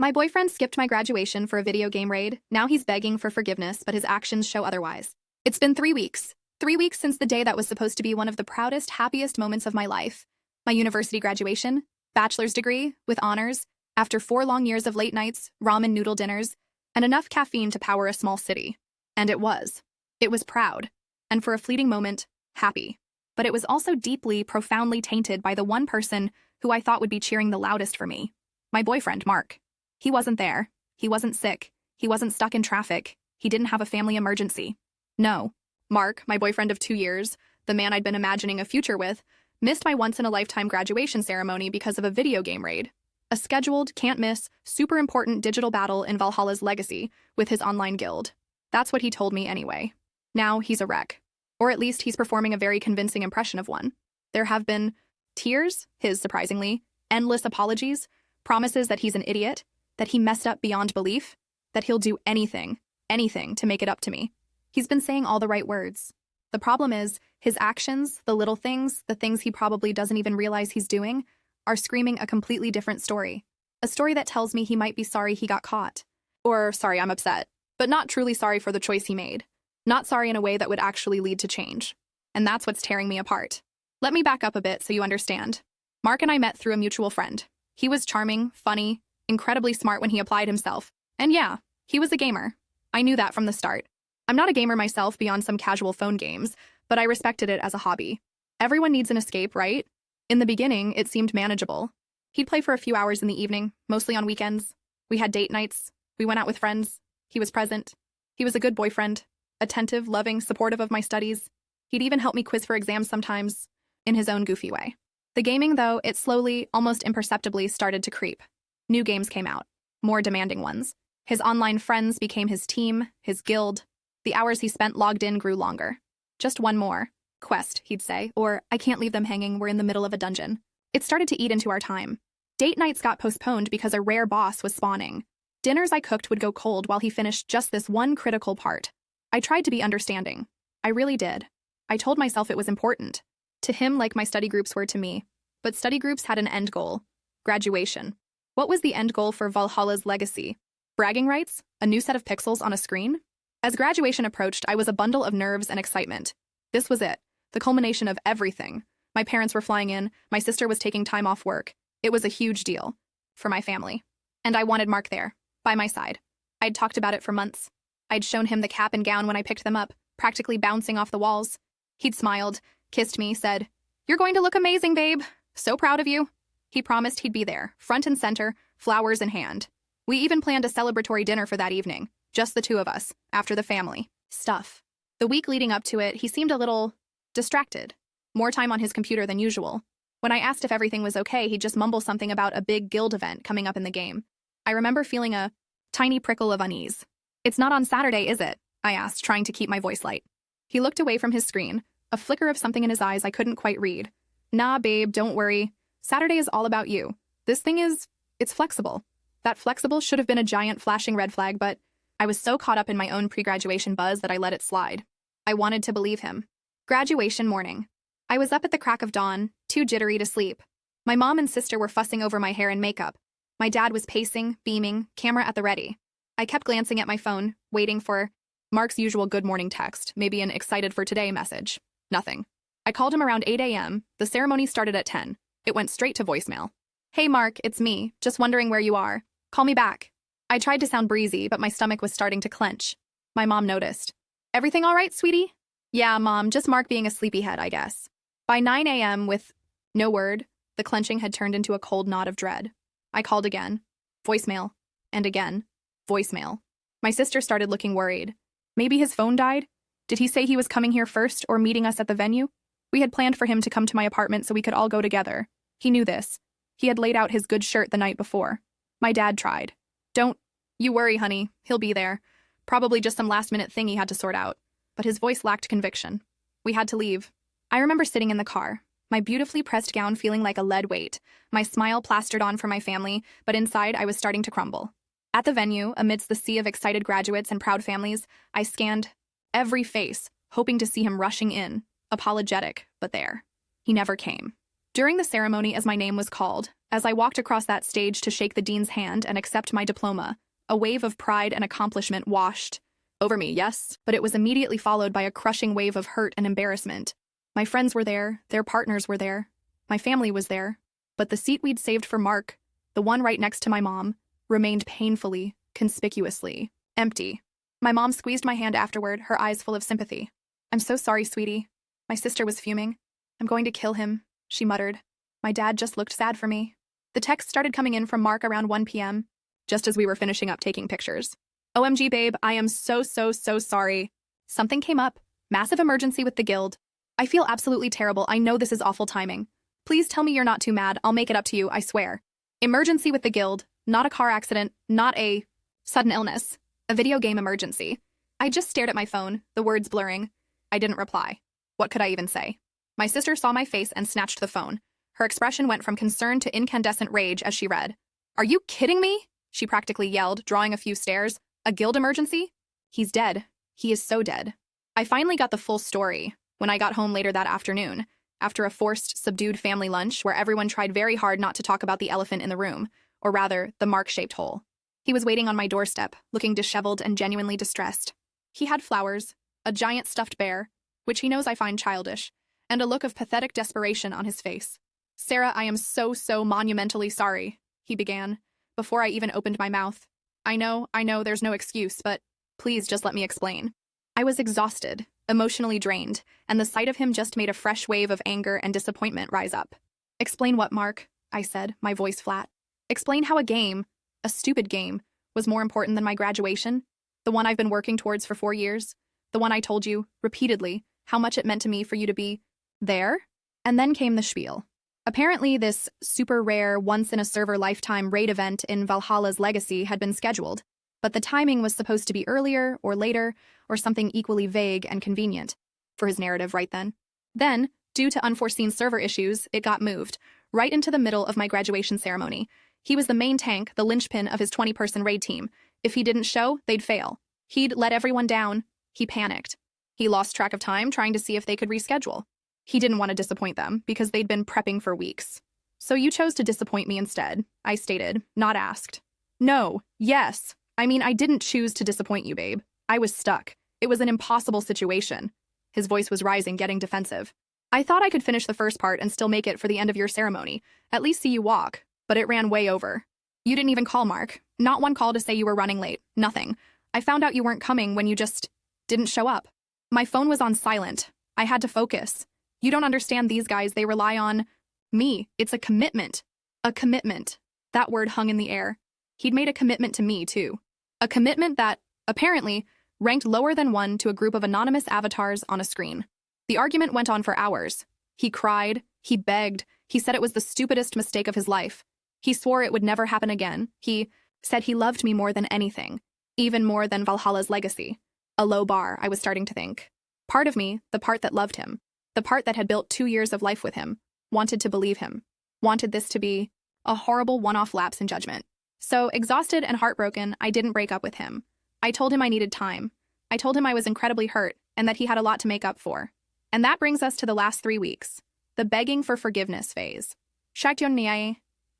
My boyfriend skipped my graduation for a video game raid. Now he's begging for forgiveness, but his actions show otherwise. It's been 3 weeks. 3 weeks since the day that was supposed to be one of the proudest, happiest moments of my life. My university graduation, bachelor's degree, with honors, after 4 long years of late nights, ramen noodle dinners, and enough caffeine to power a small city. And it was. It was proud. And for a fleeting moment, happy. But it was also deeply, profoundly tainted by the one person who I thought would be cheering the loudest for me. My boyfriend, Mark. He wasn't there. He wasn't sick. He wasn't stuck in traffic. He didn't have a family emergency. No. Mark, my boyfriend of 2 years, the man I'd been imagining a future with, missed my once-in-a-lifetime graduation ceremony because of a video game raid. A scheduled, can't-miss, super important digital battle in Valhalla's legacy with his online guild. That's what he told me anyway. Now he's a wreck. Or at least he's performing a very convincing impression of one. There have been tears, his surprisingly, endless apologies, promises that he's an idiot, that he messed up beyond belief, that he'll do anything to make it up to me. He's been saying all the right words. The problem is, his actions, the little things, the things he probably doesn't even realize he's doing, are screaming a completely different story. A story that tells me he might be sorry he got caught. Or sorry I'm upset, but not truly sorry for the choice he made. Not sorry in a way that would actually lead to change. And that's what's tearing me apart. Let me back up a bit so you understand. Mark and I met through a mutual friend. He was charming, funny, incredibly smart when he applied himself. And yeah, he was a gamer. I knew that from the start. I'm not a gamer myself beyond some casual phone games, but I respected it as a hobby. Everyone needs an escape, right? In the beginning, it seemed manageable. He'd play for a few hours in the evening, mostly on weekends. We had date nights. We went out with friends. He was present. He was a good boyfriend. Attentive, loving, supportive of my studies. He'd even help me quiz for exams sometimes, in his own goofy way. The gaming, though, it slowly, almost imperceptibly started to creep. New games came out, more demanding ones. His online friends became his team, his guild. The hours he spent logged in grew longer. Just one more quest, he'd say, or I can't leave them hanging, we're in the middle of a dungeon. It started to eat into our time. Date nights got postponed because a rare boss was spawning. Dinners I cooked would go cold while he finished just this one critical part. I tried to be understanding. I really did. I told myself it was important. To him like my study groups were to me. But study groups had an end goal. Graduation. What was the end goal for Valhalla's legacy? Bragging rights? A new set of pixels on a screen? As graduation approached, I was a bundle of nerves and excitement. This was it. The culmination of everything. My parents were flying in. My sister was taking time off work. It was a huge deal. For my family. And I wanted Mark there. By my side. I'd talked about it for months. I'd shown him the cap and gown when I picked them up, practically bouncing off the walls. He'd smiled, kissed me, said, "You're going to look amazing, babe. So proud of you." He promised he'd be there, front and center, flowers in hand. We even planned a celebratory dinner for that evening, just the two of us, after the family stuff. The week leading up to it, he seemed a little distracted, more time on his computer than usual. When I asked if everything was okay, he'd just mumble something about a big guild event coming up in the game. I remember feeling a tiny prickle of unease. "It's not on Saturday, is it?" I asked, trying to keep my voice light. He looked away from his screen, a flicker of something in his eyes I couldn't quite read. "Nah, babe, don't worry. Saturday is all about you. This thing it's flexible." That flexible should have been a giant flashing red flag, but I was so caught up in my own pre-graduation buzz that I let it slide. I wanted to believe him. Graduation morning. I was up at the crack of dawn, too jittery to sleep. My mom and sister were fussing over my hair and makeup. My dad was pacing, beaming, camera at the ready. I kept glancing at my phone, waiting for Mark's usual good morning text, maybe an excited for today message. Nothing. I called him around 8 a.m. The ceremony started at 10. It went straight to voicemail. "Hey Mark, it's me. Just wondering where you are. Call me back." I tried to sound breezy, but my stomach was starting to clench. My mom noticed. "Everything all right, sweetie?" "Yeah, Mom, just Mark being a sleepyhead, I guess." By 9 a.m., with no word, the clenching had turned into a cold knot of dread. I called again. Voicemail. And again. Voicemail. My sister started looking worried. Maybe his phone died? Did he say he was coming here first or meeting us at the venue? We had planned for him to come to my apartment so we could all go together. He knew this. He had laid out his good shirt the night before. My dad tried. "Don't you worry, honey. He'll be there. Probably just some last-minute thing he had to sort out." But his voice lacked conviction. We had to leave. I remember sitting in the car, my beautifully pressed gown feeling like a lead weight, my smile plastered on for my family, but inside I was starting to crumble. At the venue, amidst the sea of excited graduates and proud families, I scanned every face, hoping to see him rushing in, apologetic, but there. He never came. During the ceremony, as my name was called, As I walked across that stage to shake the dean's hand and accept my diploma, a wave of pride and accomplishment washed over me, yes, but it was immediately followed by a crushing wave of hurt and embarrassment. My friends were there, their partners were there, my family was there, but the seat we'd saved for Mark, the one right next to my mom, remained painfully, conspicuously, empty. My mom squeezed my hand afterward, her eyes full of sympathy. "I'm so sorry, sweetie." My sister was fuming. "I'm going to kill him," she muttered. My dad just looked sad for me. The text started coming in from Mark around 1 p.m., just as we were finishing up taking pictures. "OMG, babe, I am so sorry. Something came up. Massive emergency with the guild. I feel absolutely terrible. I know this is awful timing. Please tell me you're not too mad. I'll make it up to you, I swear. Emergency with the guild. Not a car accident. Not a sudden illness. A video game emergency." I just stared at my phone, the words blurring. I didn't reply. What could I even say? My sister saw my face and snatched the phone. Her expression went from concern to incandescent rage as she read. "Are you kidding me?" she practically yelled, drawing a few stairs. "A guild emergency? He's dead. He is so dead." I finally got the full story when I got home later that afternoon, after a forced, subdued family lunch where everyone tried very hard not to talk about the elephant in the room, or rather, the Mark-shaped hole. He was waiting on my doorstep, looking disheveled and genuinely distressed. He had flowers, a giant stuffed bear, which he knows I find childish, and a look of pathetic desperation on his face. "Sarah, I am so monumentally sorry," he began, before I even opened my mouth. I know, there's no excuse, but please just let me explain." I was exhausted, emotionally drained, and the sight of him just made a fresh wave of anger and disappointment rise up. "Explain what, Mark?" I said, my voice flat. "Explain how a game, a stupid game, was more important than my graduation? The one I've been working towards for 4 years? The one I told you, repeatedly, how much it meant to me for you to be there?" And then came the spiel. Apparently, this super rare, once-in-a-server-lifetime raid event in Valhalla's Legacy had been scheduled, but the timing was supposed to be earlier or later, or something equally vague and convenient for his narrative right then. Then, due to unforeseen server issues, it got moved, right into the middle of my graduation ceremony. He was the main tank, the linchpin of his 20-person raid team. If he didn't show, they'd fail. He'd let everyone down. He panicked. He lost track of time trying to see if they could reschedule. He didn't want to disappoint them because they'd been prepping for weeks. "So you chose to disappoint me instead," I stated, not asked. "No, yes. I mean, I didn't choose to disappoint you, babe. I was stuck. It was an impossible situation." His voice was rising, getting defensive. "I thought I could finish the first part and still make it for the end of your ceremony, at least see you walk, but it ran way over. You didn't even call, Mark. Not one call to say you were running late. Nothing. I found out you weren't coming when you just didn't show up. My phone was on silent. I had to focus. You don't understand these guys. They rely on me. It's a commitment. A commitment." That word hung in the air. He'd made a commitment to me, too. A commitment that, apparently, ranked lower than one to a group of anonymous avatars on a screen. The argument went on for hours. He cried. He begged. He said it was the stupidest mistake of his life. He swore it would never happen again. He said he loved me more than anything, even more than Valhalla's Legacy. A low bar, I was starting to think. Part of me, the part that loved him, the part that had built 2 years of life with him, wanted to believe him, wanted this to be a horrible one-off lapse in judgment. So, exhausted and heartbroken, I didn't break up with him. I told him I needed time. I told him I was incredibly hurt and that he had a lot to make up for. And that brings us to the last 3 weeks, the begging for forgiveness phase.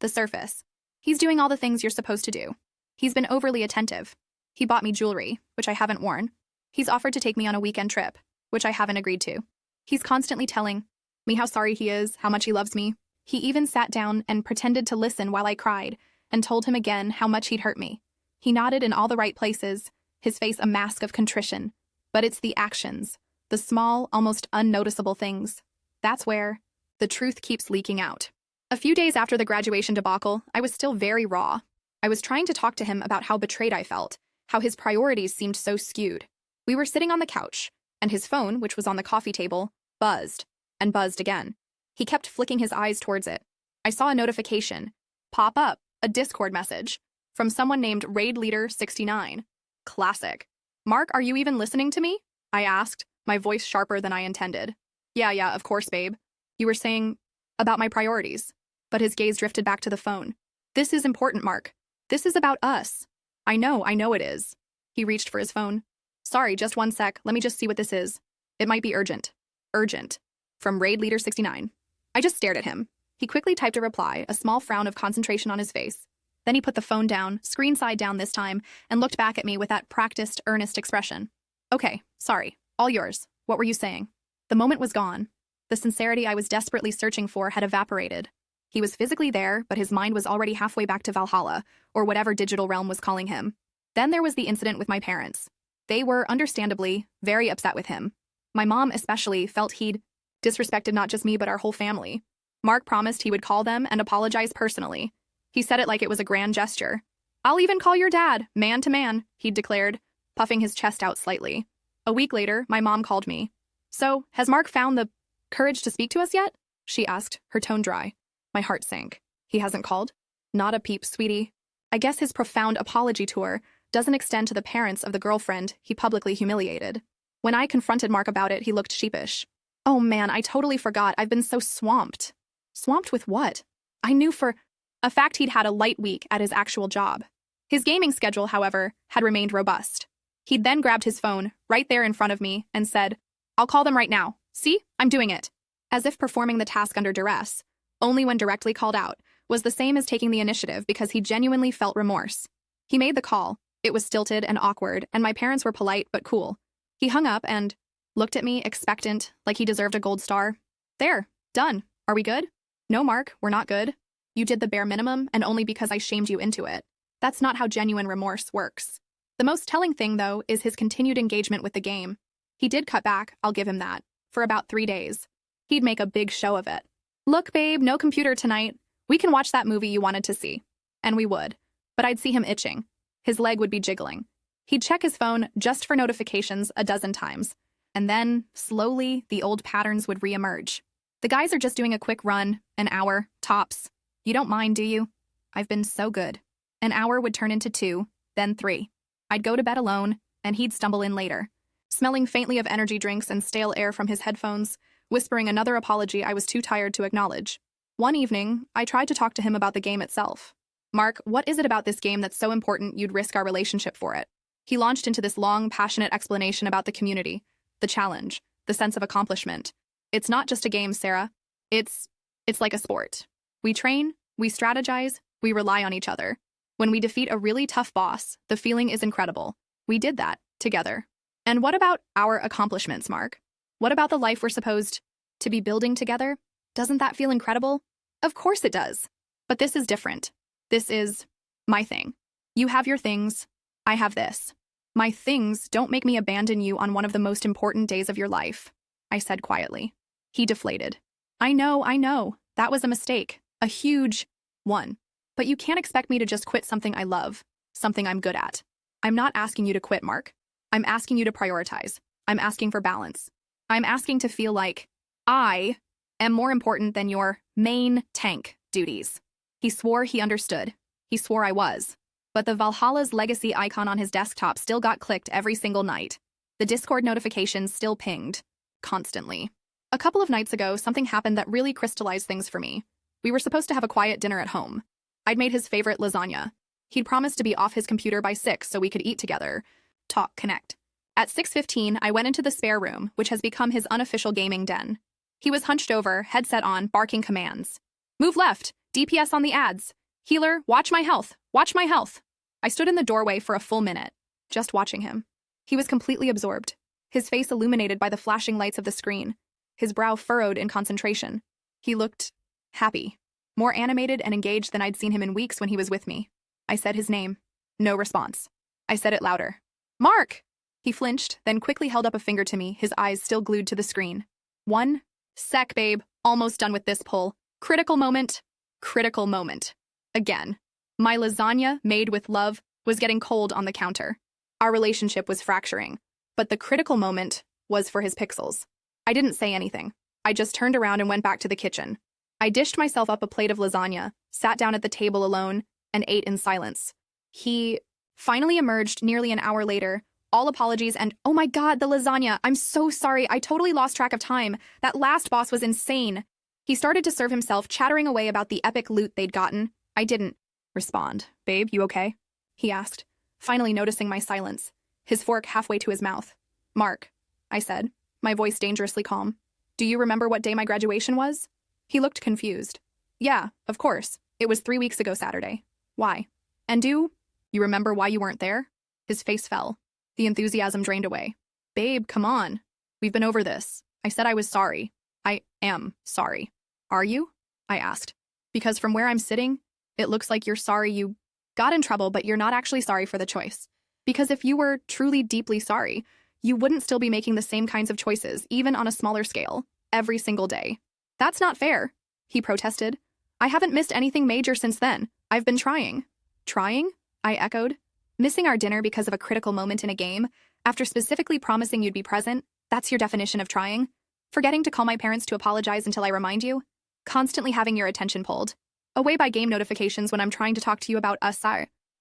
The surface. He's doing all the things you're supposed to do. He's been overly attentive. He bought me jewelry, which I haven't worn. He's offered to take me on a weekend trip, which I haven't agreed to. He's constantly telling me how sorry he is, how much he loves me. He even sat down and pretended to listen while I cried and told him again how much he'd hurt me. He nodded in all the right places, his face a mask of contrition. But it's the actions, the small, almost unnoticeable things. That's where the truth keeps leaking out. A few days after the graduation debacle, I was still very raw. I was trying to talk to him about how betrayed I felt, how his priorities seemed so skewed. We were sitting on the couch, and his phone, which was on the coffee table, buzzed, and buzzed again. He kept flicking his eyes towards it. I saw a notification pop up, a Discord message, from someone named Raid Leader 69. Classic. "Mark, are you even listening to me?" I asked, my voice sharper than I intended. Yeah, of course, babe. You were saying about my priorities." But his gaze drifted back to the phone. "This is important, Mark. This is about us." I know it is." He reached for his phone. "Sorry, just 1 sec. Let me just see what this is. It might be urgent." Urgent. From Raid Leader 69. I just stared at him. He quickly typed a reply, a small frown of concentration on his face. Then he put the phone down, screen side down this time, and looked back at me with that practiced, earnest expression. Okay, sorry. All yours. What were you saying? The moment was gone. The sincerity I was desperately searching for had evaporated. He was physically there, but his mind was already halfway back to Valhalla, or whatever digital realm was calling him. Then there was the incident with my parents. They were, understandably, very upset with him. My mom especially felt he'd disrespected not just me but our whole family. Mark promised he would call them and apologize personally. He said it like it was a grand gesture. I'll even call your dad, man to man, he'd declared, puffing his chest out slightly. A week later, my mom called me. So, has Mark found the courage to speak to us yet? She asked, her tone dry. My heart sank. He hasn't called? Not a peep, sweetie. I guess his profound apology tour doesn't extend to the parents of the girlfriend he publicly humiliated. When I confronted Mark about it, he looked sheepish. Oh man, I totally forgot. I've been so swamped. Swamped with what? I knew for a fact he'd had a light week at his actual job. His gaming schedule, however, had remained robust. He'd then grabbed his phone, right there in front of me, and said, I'll call them right now. See? I'm doing it. As if performing the task under duress, only when directly called out, was the same as taking the initiative because he genuinely felt remorse. He made the call. It was stilted and awkward, and my parents were polite but cool. He hung up and looked at me, expectant, like he deserved a gold star. There. Done. Are we good? No, Mark, we're not good. You did the bare minimum, and only because I shamed you into it. That's not how genuine remorse works. The most telling thing, though, is his continued engagement with the game. He did cut back, I'll give him that, for about 3 days. He'd make a big show of it. Look, babe, no computer tonight. We can watch that movie you wanted to see. And we would. But I'd see him itching. His leg would be jiggling. He'd check his phone just for notifications a dozen times. And then, slowly, the old patterns would reemerge. The guys are just doing a quick run, an hour, tops. You don't mind, do you? I've been so good. An hour would turn into 2, then 3. I'd go to bed alone, and he'd stumble in later, smelling faintly of energy drinks and stale air from his headphones, whispering another apology I was too tired to acknowledge. One evening, I tried to talk to him about the game itself. Mark, what is it about this game that's so important you'd risk our relationship for it? He launched into this long, passionate explanation about the community, the challenge, the sense of accomplishment. It's not just a game, Sarah. It's like a sport. We train, we strategize, we rely on each other. When we defeat a really tough boss, the feeling is incredible. We did that, together. And what about our accomplishments, Mark? What about the life we're supposed to be building together? Doesn't that feel incredible? Of course it does. But this is different. This is my thing. You have your things. I have this. My things don't make me abandon you on one of the most important days of your life, I said quietly. He deflated. I know. That was a mistake. A huge one. But you can't expect me to just quit something I love, something I'm good at. I'm not asking you to quit, Mark. I'm asking you to prioritize. I'm asking for balance. I'm asking to feel like I am more important than your main tank duties. He swore he understood. He swore I was. But the Valhalla's legacy icon on his desktop still got clicked every single night. The Discord notifications still pinged. Constantly. A couple of nights ago, something happened that really crystallized things for me. We were supposed to have a quiet dinner at home. I'd made his favorite lasagna. He'd promised to be off his computer by 6 so we could eat together. Talk, connect. At 6:15, I went into the spare room, which has become his unofficial gaming den. He was hunched over, headset on, barking commands. Move left, DPS on the ads. Healer, watch my health, watch my health. I stood in the doorway for a full minute, just watching him. He was completely absorbed, his face illuminated by the flashing lights of the screen, his brow furrowed in concentration. He looked happy, more animated and engaged than I'd seen him in weeks when he was with me. I said his name. No response. I said it louder. Mark! He flinched, then quickly held up a finger to me, his eyes still glued to the screen. 1 sec, babe. Almost done with this pull. Critical moment. Critical moment. Again. My lasagna, made with love, was getting cold on the counter. Our relationship was fracturing. But the critical moment was for his pixels. I didn't say anything. I just turned around and went back to the kitchen. I dished myself up a plate of lasagna, sat down at the table alone, and ate in silence. He finally emerged nearly an hour later. All apologies and, oh my god, the lasagna. I'm so sorry. I totally lost track of time. That last boss was insane. He started to serve himself, chattering away about the epic loot they'd gotten. I didn't respond. Babe, you okay? He asked, finally noticing my silence, his fork halfway to his mouth. Mark, I said, my voice dangerously calm. Do you remember what day my graduation was? He looked confused. Yeah, of course. It was 3 weeks ago Saturday. Why? And do you remember why you weren't there? His face fell. The enthusiasm drained away. Babe, come on. We've been over this. I said I was sorry. I am sorry. Are you? I asked. Because from where I'm sitting, it looks like you're sorry you got in trouble, but you're not actually sorry for the choice. Because if you were truly deeply sorry, you wouldn't still be making the same kinds of choices, even on a smaller scale, every single day. That's not fair, he protested. I haven't missed anything major since then. I've been trying. Trying? I echoed. Missing our dinner because of a critical moment in a game, after specifically promising you'd be present, that's your definition of trying? Forgetting to call my parents to apologize until I remind you? Constantly having your attention pulled away by game notifications when I'm trying to talk to you about us.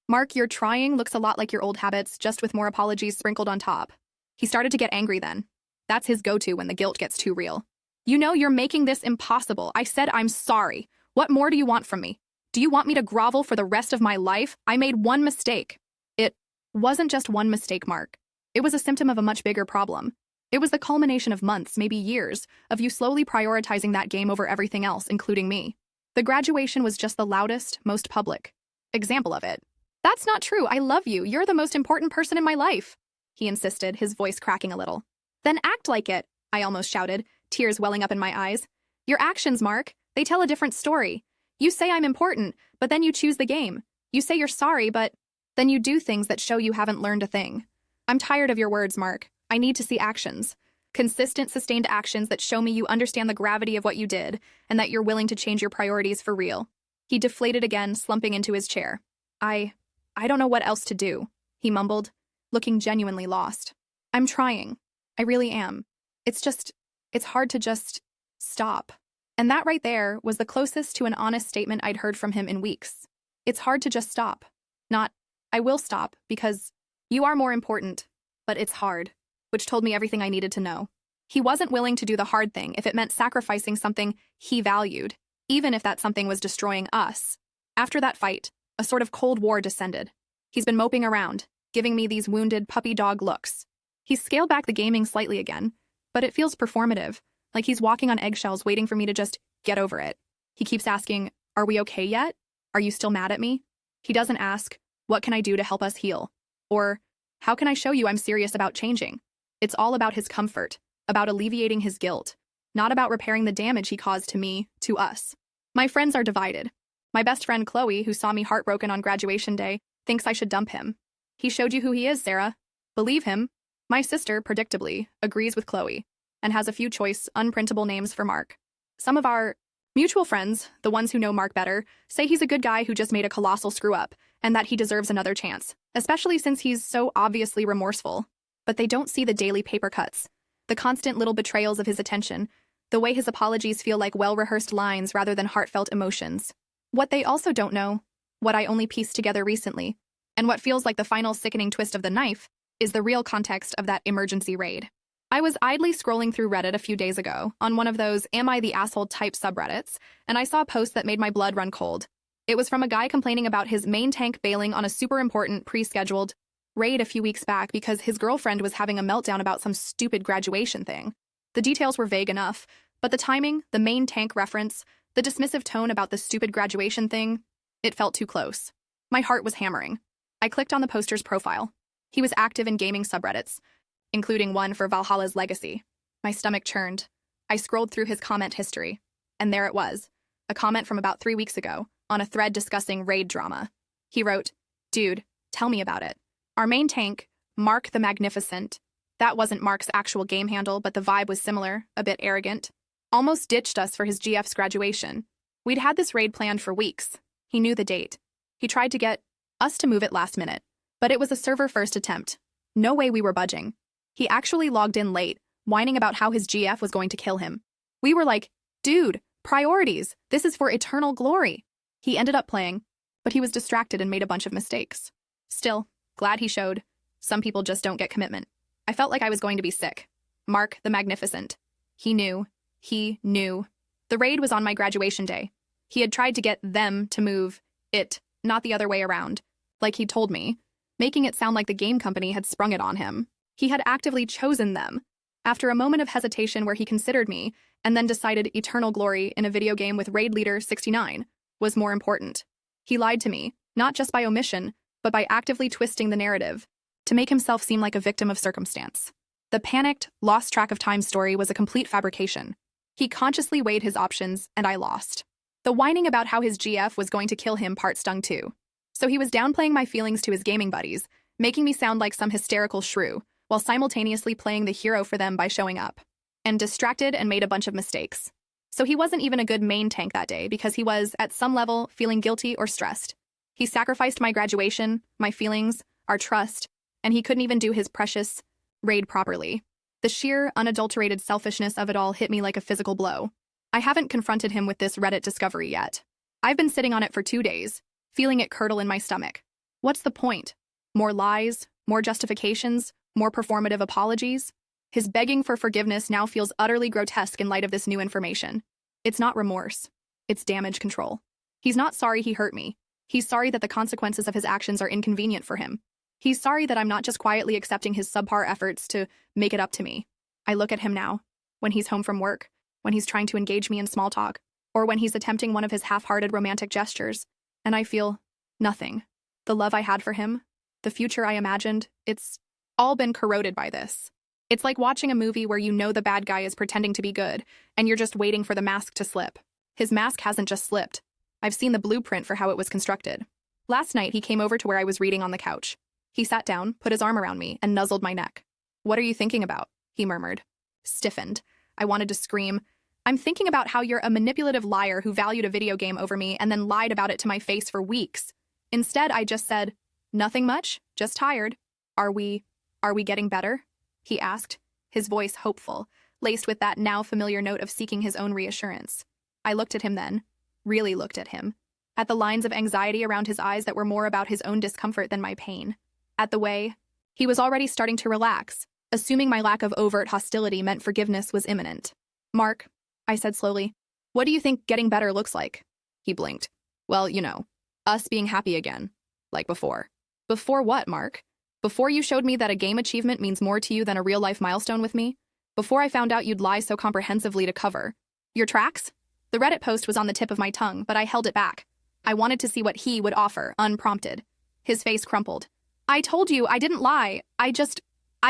Mark, your trying looks a lot like your old habits, just with more apologies sprinkled on top. He started to get angry then. That's his go-to when the guilt gets too real. You know, you're making this impossible. I said I'm sorry. What more do you want from me? Do you want me to grovel for the rest of my life? I made one mistake. It wasn't just one mistake, Mark. It was a symptom of a much bigger problem. It was the culmination of months, maybe years, of you slowly prioritizing that game over everything else, including me. The graduation was just the loudest, most public example of it. That's not true. I love you. You're the most important person in my life, he insisted, his voice cracking a little. Then act like it, I almost shouted, tears welling up in my eyes. Your actions, Mark, they tell a different story. You say I'm important, but then you choose the game. You say you're sorry, but then you do things that show you haven't learned a thing. I'm tired of your words, Mark. I need to see actions. Consistent, sustained actions that show me you understand the gravity of what you did and that you're willing to change your priorities for real. He deflated again, slumping into his chair. I don't know what else to do, he mumbled, looking genuinely lost. I'm trying. I really am. It's hard to just stop. And that right there was the closest to an honest statement I'd heard from him in weeks. It's hard to just stop. Not, I will stop, because you are more important, but it's hard, which told me everything I needed to know. He wasn't willing to do the hard thing if it meant sacrificing something he valued, even if that something was destroying us. After that fight, a sort of Cold War descended. He's been moping around, giving me these wounded puppy dog looks. He's scaled back the gaming slightly again, but it feels performative, like he's walking on eggshells waiting for me to just get over it. He keeps asking, are we okay yet? Are you still mad at me? He doesn't ask, what can I do to help us heal? Or, how can I show you I'm serious about changing? It's all about his comfort, about alleviating his guilt, not about repairing the damage he caused to me, to us. My friends are divided. My best friend Chloe, who saw me heartbroken on graduation day, thinks I should dump him. He showed you who he is, Sarah. Believe him. My sister, predictably, agrees with Chloe and has a few choice, unprintable names for Mark. Some of our mutual friends, the ones who know Mark better, say he's a good guy who just made a colossal screw-up and that he deserves another chance, especially since he's so obviously remorseful. But they don't see the daily paper cuts, the constant little betrayals of his attention, the way his apologies feel like well-rehearsed lines rather than heartfelt emotions. What they also don't know, what I only pieced together recently, and what feels like the final sickening twist of the knife, is the real context of that emergency raid. I was idly scrolling through Reddit a few days ago, on one of those Am I the Asshole type subreddits, and I saw a post that made my blood run cold. It was from a guy complaining about his main tank bailing on a super important, pre-scheduled raid a few weeks back because his girlfriend was having a meltdown about some stupid graduation thing. The details were vague enough, but the timing, the main tank reference, the dismissive tone about the stupid graduation thing, it felt too close. My heart was hammering. I clicked on the poster's profile. He was active in gaming subreddits, including one for Valhalla's Legacy. My stomach churned. I scrolled through his comment history, and there it was, a comment from about 3 weeks ago, on a thread discussing raid drama. He wrote, "Dude, tell me about it. Our main tank, Mark the Magnificent," that wasn't Mark's actual game handle, but the vibe was similar, a bit arrogant, almost ditched us for his GF's graduation. We'd had this raid planned for weeks. He knew the date. He tried to get us to move it last minute, but it was a server-first attempt. No way we were budging. He actually logged in late, whining about how his GF was going to kill him. We were like, dude, priorities. This is for eternal glory. He ended up playing, but he was distracted and made a bunch of mistakes. Still, glad he showed. Some people just don't get commitment. I felt like I was going to be sick. Mark the Magnificent. He knew. He knew. The raid was on my graduation day. He had tried to get them to move it, not the other way around, like he told me, making it sound like the game company had sprung it on him. He had actively chosen them. After a moment of hesitation where he considered me and then decided eternal glory in a video game with raid leader 69 was more important. He lied to me, not just by omission, but by actively twisting the narrative to make himself seem like a victim of circumstance. The panicked, lost track of time story was a complete fabrication. He consciously weighed his options, and I lost. The whining about how his GF was going to kill him part stung too. So he was downplaying my feelings to his gaming buddies, making me sound like some hysterical shrew, while simultaneously playing the hero for them by showing up. And distracted and made a bunch of mistakes. So he wasn't even a good main tank that day because he was, at some level, feeling guilty or stressed. He sacrificed my graduation, my feelings, our trust, and he couldn't even do his precious raid properly. The sheer, unadulterated selfishness of it all hit me like a physical blow. I haven't confronted him with this Reddit discovery yet. I've been sitting on it for 2 days, feeling it curdle in my stomach. What's the point? More lies, more justifications, more performative apologies? His begging for forgiveness now feels utterly grotesque in light of this new information. It's not remorse. It's damage control. He's not sorry he hurt me. He's sorry that the consequences of his actions are inconvenient for him. He's sorry that I'm not just quietly accepting his subpar efforts to make it up to me. I look at him now, when he's home from work, when he's trying to engage me in small talk, or when he's attempting one of his half-hearted romantic gestures, and I feel nothing. The love I had for him, the future I imagined, it's all been corroded by this. It's like watching a movie where you know the bad guy is pretending to be good, and you're just waiting for the mask to slip. His mask hasn't just slipped. I've seen the blueprint for how it was constructed. Last night, he came over to where I was reading on the couch. He sat down, put his arm around me, and nuzzled my neck. "What are you thinking about?" he murmured. Stiffened. I wanted to scream. "I'm thinking about how you're a manipulative liar who valued a video game over me and then lied about it to my face for weeks." Instead, I just said, "Nothing much, just tired." Are we getting better?" he asked, his voice hopeful, laced with that now familiar note of seeking his own reassurance. I looked at him then, really looked at him, at the lines of anxiety around his eyes that were more about his own discomfort than my pain, at the way he was already starting to relax, assuming my lack of overt hostility meant forgiveness was imminent. "Mark," I said slowly, "what do you think getting better looks like?" He blinked. "Well, us being happy again, like before." "Before what, Mark? Before you showed me that a game achievement means more to you than a real-life milestone with me? Before I found out you'd lie so comprehensively to cover your tracks?" The Reddit post was on the tip of my tongue, but I held it back. I wanted to see what he would offer, unprompted. His face crumpled. "I told you I didn't lie. I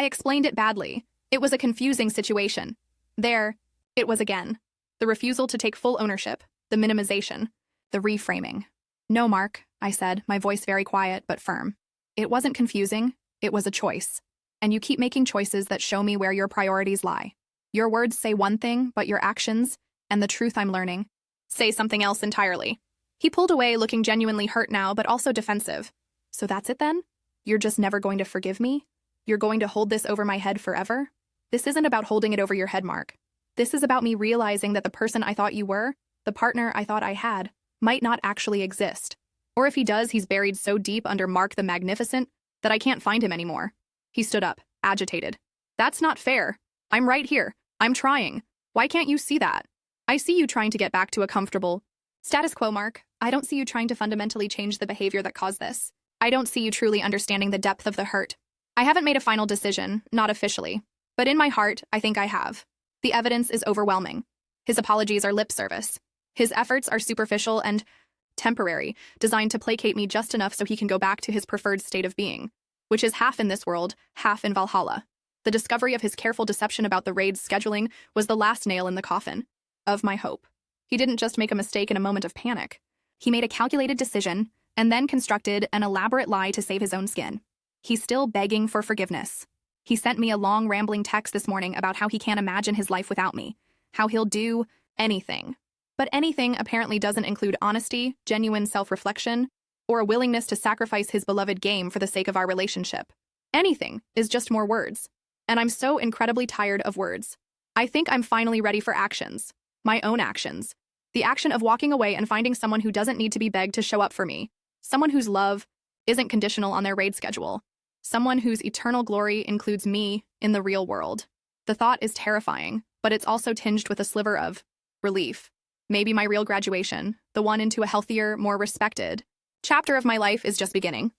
explained it badly. It was a confusing situation." There, it was again. The refusal to take full ownership, the minimization, the reframing. "No, Mark," I said, my voice very quiet but firm. "It wasn't confusing. It was a choice. And you keep making choices that show me where your priorities lie. Your words say one thing, but your actions, and the truth I'm learning, say something else entirely." He pulled away, looking genuinely hurt now, but also defensive. "So that's it then? You're just never going to forgive me? You're going to hold this over my head forever?" "This isn't about holding it over your head, Mark. This is about me realizing that the person I thought you were, the partner I thought I had, might not actually exist. Or if he does, he's buried so deep under Mark the Magnificent that I can't find him anymore." He stood up, agitated. "That's not fair. I'm right here. I'm trying. Why can't you see that? I see you trying to get back to a comfortable status quo, Mark. I don't see you trying to fundamentally change the behavior that caused this. I don't see you truly understanding the depth of the hurt. I haven't made a final decision, not officially. But in my heart, I think I have. The evidence is overwhelming. His apologies are lip service. His efforts are superficial and temporary, designed to placate me just enough so he can go back to his preferred state of being, which is half in this world, half in Valhalla. The discovery of his careful deception about the raid's scheduling was the last nail in the coffin of my hope. He didn't just make a mistake in a moment of panic. He made a calculated decision and then constructed an elaborate lie to save his own skin. He's still begging for forgiveness. He sent me a long, rambling text this morning about how he can't imagine his life without me, how he'll do anything. But anything apparently doesn't include honesty, genuine self-reflection, or a willingness to sacrifice his beloved game for the sake of our relationship. Anything is just more words. And I'm so incredibly tired of words. I think I'm finally ready for actions. My own actions. The action of walking away and finding someone who doesn't need to be begged to show up for me. Someone whose love isn't conditional on their raid schedule. Someone whose eternal glory includes me in the real world. The thought is terrifying, but it's also tinged with a sliver of relief. Maybe my real graduation, the one into a healthier, more respected chapter of my life, is just beginning.